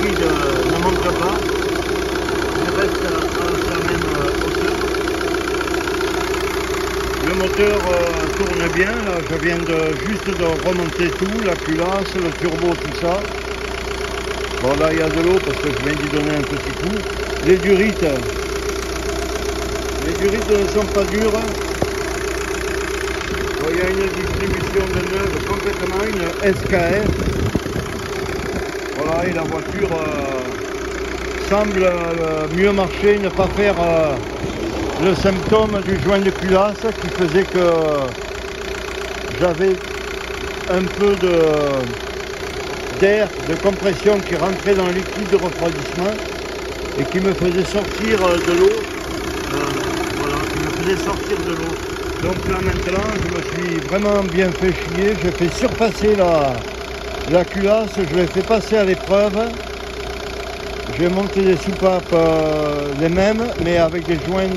liquide ne monte pas, il reste à la même hauteur. Le moteur tourne bien, là je viens juste de remonter tout, la culasse, le turbo, tout ça. Bon là il y a de l'eau parce que je viens d'y donner un petit coup. Les durites ne sont pas dures. Bon, il y a une distribution de neuve complètement, une SKF. Voilà, et la voiture semble mieux marcher, ne pas faire le symptôme du joint de culasse qui faisait que j'avais un peu d'air, de compression qui rentrait dans le liquide de refroidissement et qui me faisait sortir de l'eau. Voilà, qui me faisait sortir de l'eau. Donc là maintenant, je me suis vraiment bien fait chier. J'ai fait surpasser la culasse, je l'ai fait passer à l'épreuve. J'ai monté des soupapes les mêmes, mais avec des joints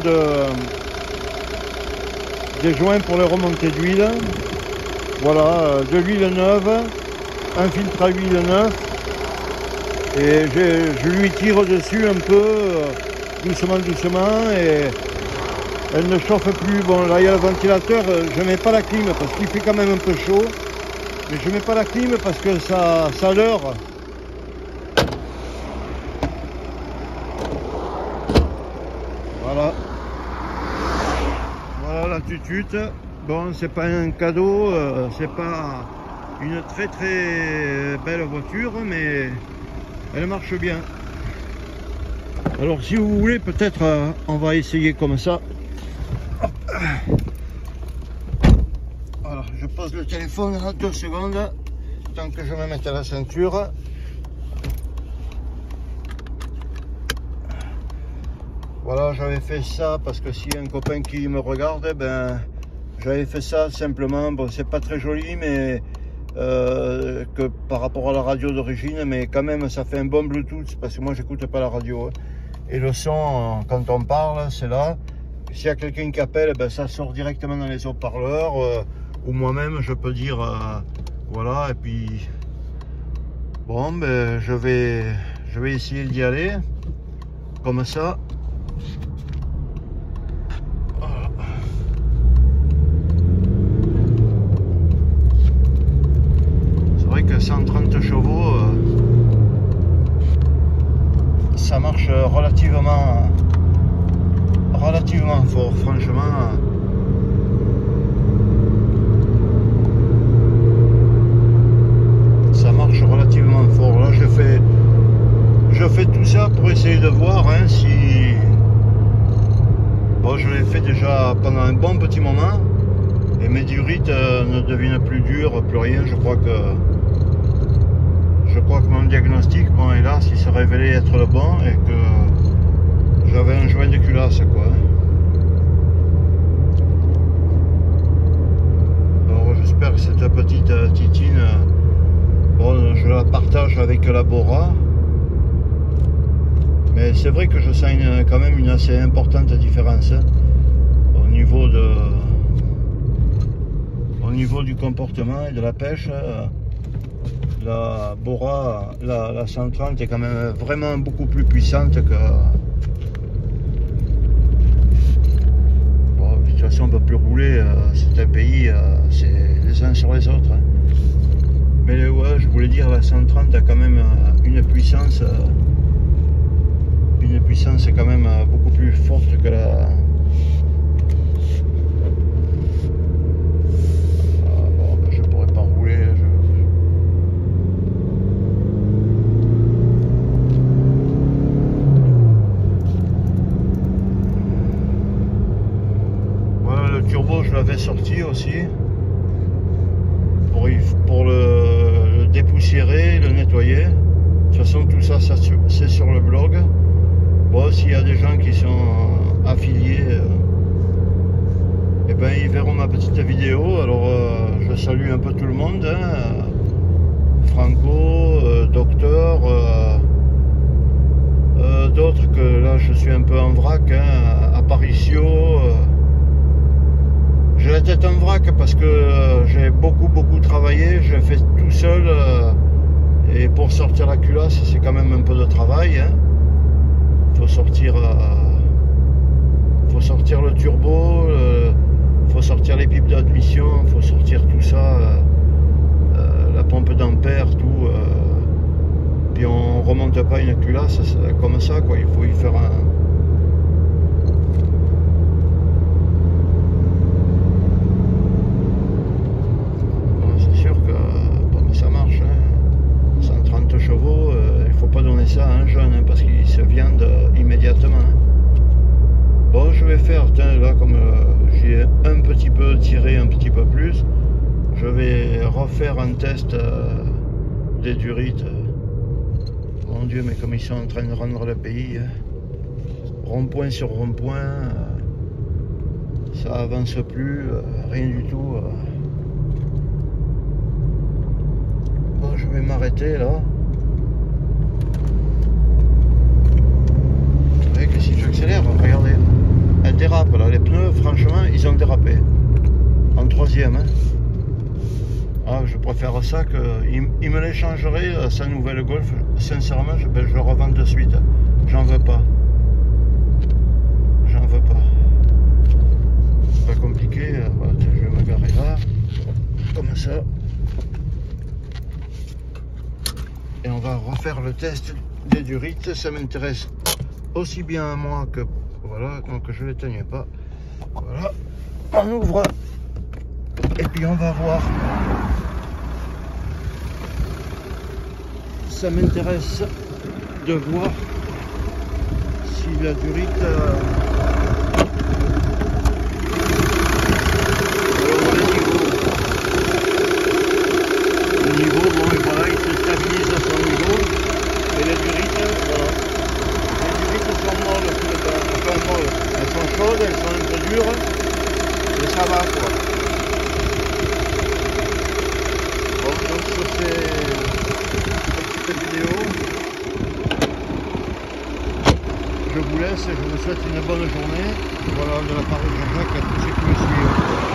pour les remontées d'huile. Voilà, de l'huile neuve, un filtre à huile neuf. Et je lui tire dessus un peu, doucement, et elle ne chauffe plus. Bon, là il y a le ventilateur, je ne mets pas la clim parce qu'il fait quand même un peu chaud. Mais je ne mets pas la clim parce que ça leurre. Voilà. Voilà la tutute. Bon, c'est pas un cadeau, c'est pas une très belle voiture, mais elle marche bien. Alors si vous voulez, peut-être on va essayer comme ça. Hop. Voilà, je pose le téléphone à 2 secondes, tant que je me mette à la ceinture. Voilà, j'avais fait ça parce que s'il y a un copain qui me regarde, ben j'avais fait ça simplement. Bon, c'est pas très joli, mais que par rapport à la radio d'origine, mais quand même ça fait un bon Bluetooth parce que moi j'écoute pas la radio. Et le son, quand on parle, c'est là. S'il y a quelqu'un qui appelle, ben ça sort directement dans les haut-parleurs. Ou moi-même je peux dire voilà, et puis bon, ben je vais essayer d'y aller comme ça. Voilà. C'est vrai que 130 chevaux ça marche relativement fort, franchement. Ça marche relativement fort. Là, je fais tout ça pour essayer de voir si... Bon, je l'ai fait déjà pendant un bon petit moment. Et mes durites ne deviennent plus dures, plus rien. Je crois que mon diagnostic, bon, hélas, il s'est révélé être le bon et que j'avais un joint de culasse, quoi. Alors, j'espère que cette petite titine, bon, je la partage avec la Bora. Mais c'est vrai que je sens quand même une assez importante différence au niveau du comportement et de la pêche. La Bora, la 130 est quand même vraiment beaucoup plus puissante que... Bon, de toute façon on ne peut plus rouler, c'est un pays, c'est les uns sur les autres. Hein. Mais ouais, je voulais dire, la 130 a quand même une puissance quand même beaucoup plus forte que la... Bon, ben, je pourrais pas rouler. Voilà, le turbo, je l'avais sorti aussi pour le dépoussiérer, le nettoyer. De toute façon, tout ça, c'est sur le blog. Bon, s'il y a des gens qui sont affiliés, eh ben, ils verront ma petite vidéo. Alors, je salue un peu tout le monde. Hein. Franco, Docteur, d'autres que là, je suis un peu en vrac. Hein. Aparicio. J'ai la tête en vrac parce que j'ai beaucoup travaillé. Je fais tout seul. Et pour pour sortir la culasse, c'est quand même un peu de travail. Hein. Faut sortir le turbo, faut sortir les pipes d'admission, faut sortir tout ça, la pompe d'ampère, tout. Puis on remonte pas une culasse comme ça, quoi. Il faut y faire un... C'est sûr que pour que ça marche, hein, 130 chevaux, il faut pas donner ça à un jeune, hein, parce qu'il se viande immédiatement. Hein. Bon, je vais faire, tiens, là, comme j'ai un petit peu tiré, un petit peu plus, je vais refaire un test des durites. Mon Dieu, mais comme ils sont en train de rendre le pays, hein. Rond-point sur rond-point, ça avance plus, rien du tout. Bon, je vais m'arrêter là. Vous voyez que si j'accélère, regardez, elle dérape là, les pneus, franchement, ils ont dérapé. En troisième, hein. Ah, je préfère ça que... Il me l'échangerait, sa nouvelle Golf. Sincèrement, je le revends de suite. J'en veux pas. J'en veux pas. C'est pas compliqué. Voilà, je vais me garer là. Comme ça. Et on va refaire le test des durites. Ça m'intéresse aussi bien à moi que... Voilà, donc je ne l'éteigne pas. Voilà. On ouvre. Et puis on va voir. Ça m'intéresse de voir si la durite le niveau, bon, et voilà, il se stabilise à son niveau. Et les durites, voilà. Les durites sont molles tout le temps. Enfin, molles. Elles sont chaudes, elles sont un peu dures. Et ça va, quoi. Bon, donc ça c'est vidéo. Je vous laisse et je vous souhaite une bonne journée. Voilà, de la part de Jean-Jacques à tous ceux qui me suivent.